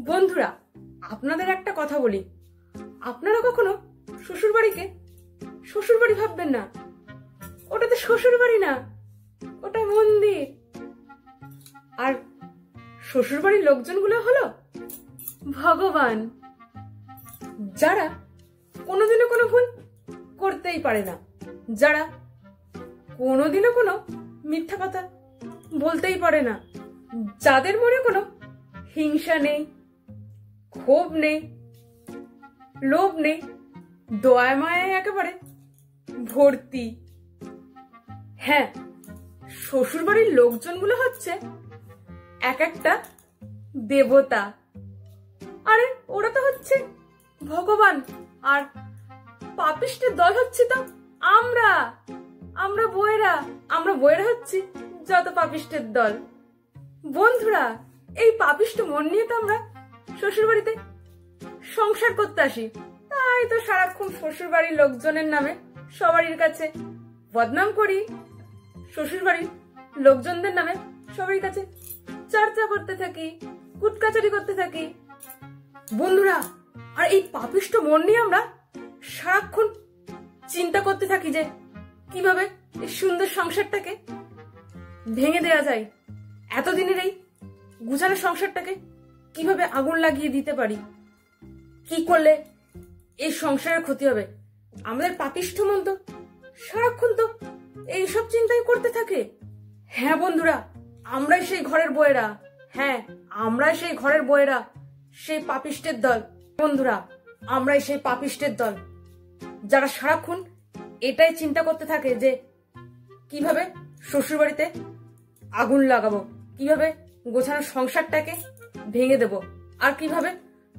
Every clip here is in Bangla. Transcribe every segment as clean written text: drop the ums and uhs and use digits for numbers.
বন্ধুরা, আপনাদের একটা কথা বলি, আপনারা কখনো শ্বশুরবাড়িকে শ্বশুরবাড়ি ভাববেন না। ওটা তো শ্বশুরবাড়ি না, ওটা মন্দির। আর শ্বশুরবাড়ির লোকজনগুলো হলো ভগবান, যারা কোনোদিনও কোনো ভুল করতেই পারে না, যারা কোনোদিনও কোনো মিথ্যা কথা বলতেই পারে না, যাদের মনে কোনো হিংসা নেই, ক্ষোভ নেই, লোভ নেই, দয়া মায়ায় একেবারে ভর্তি। হ্যাঁ, শ্বশুরবাড়ির লোকজনগুলো হচ্ছে এক একটা দেবতা। আরে ওরা তো হচ্ছে ভগবান, আর পাপিষ্টের দল হচ্ছে তো আমরা বউয়েরা হচ্ছি যত পাপিষ্টের দল। বন্ধুরা, এই পাপিষ্ট মন নিয়ে তো আমরা শ্বশুরবাড়িতে সংসার করতে আসি, তাই তো সারাক্ষণ শ্বশুরবাড়ির লোকজনের নামে সবারই কাছে বদনাম করি, শ্বশুরবাড়ির লোকজনদের নামে সবারই কাছে চর্চা করতে থাকি, কুটকাচারি করতে থাকি। বন্ধুরা, আর এই পাপিষ্ট মন নিয়ে আমরা সারাক্ষণ চিন্তা করতে থাকি যে কিভাবে এই সুন্দর সংসারটাকে ভেঙে দেওয়া যায়, এতদিনের এই গুছানো সংসারটাকে কিভাবে আগুন লাগিয়ে দিতে পারি, কি করলে এই সংসারের ক্ষতি হবে। আমাদের পাপিষ্ঠ মন তো সারাক্ষণ তো এইসব চিন্তাই করতে থাকে। হ্যাঁ বন্ধুরা, আমরাই সেই ঘরের বউয়েরা, হ্যাঁ আমরাই সেই ঘরের বউয়েরা, সেই পাপিষ্টের দল। বন্ধুরা, আমরাই সেই পাপিষ্টের দল, যারা সারাক্ষণ এটাই চিন্তা করতে থাকে যে কিভাবে শ্বশুরবাড়িতে আগুন লাগাবো, কিভাবে গোছানো সংসারটাকে ভেঙে দেব, আর কিভাবে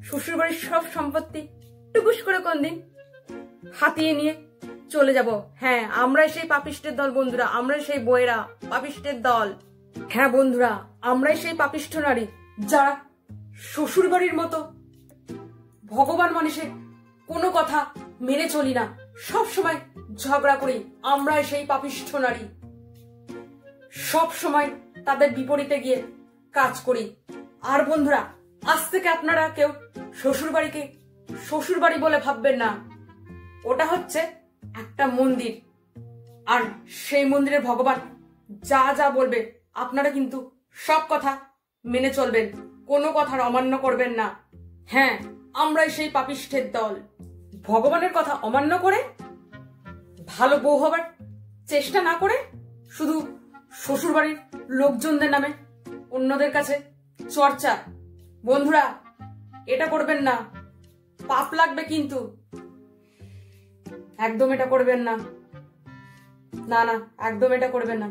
শ্বশুরবাড়ির সব সম্পত্তি টুকুস করে কোনদিন হাতিয়ে নিয়ে চলে যাব। হ্যাঁ, আমরাই সেই পাপিষ্টের দল বন্ধুরা, আমরাই সেই বউয়েরা, পাপিষ্টের দল। হ্যাঁ বন্ধুরা, আমরাই সেই পাপিষ্ঠ নারী, যারা শ্বশুরবাড়ির মতো ভগবান মানুষের কোনো কথা মেনে চলি না, সব সময় ঝগড়া করি। আমরাই সেই পাপিষ্ঠ নারী, সব সময় তাদের বিপরীতে গিয়ে কাজ করি। আর বন্ধুরা, আজ থেকে আপনারা কেউ শ্বশুরবাড়িকে শ্বশুরবাড়ি বলে ভাববেন না, ওটা হচ্ছে একটা মন্দির। আর সেই মন্দিরের ভগবান যা যা বলবে আপনারা কিন্তু সব কথা মেনে চলবেন, কোনো কথার অমান্য করবেন না। হ্যাঁ, আমরাই সেই পাপিষ্ঠের দল, ভগবানের কথা অমান্য করে, ভালো বউ হবার চেষ্টা না করে, শুধু শ্বশুরবাড়ির লোকজনদের নামে অন্যদের কাছে চর্চা। বন্ধুরা, এটা করবেন না, পাপ লাগবে কিন্তু, একদম এটা করবেন না, না না একদম এটা করবেন না।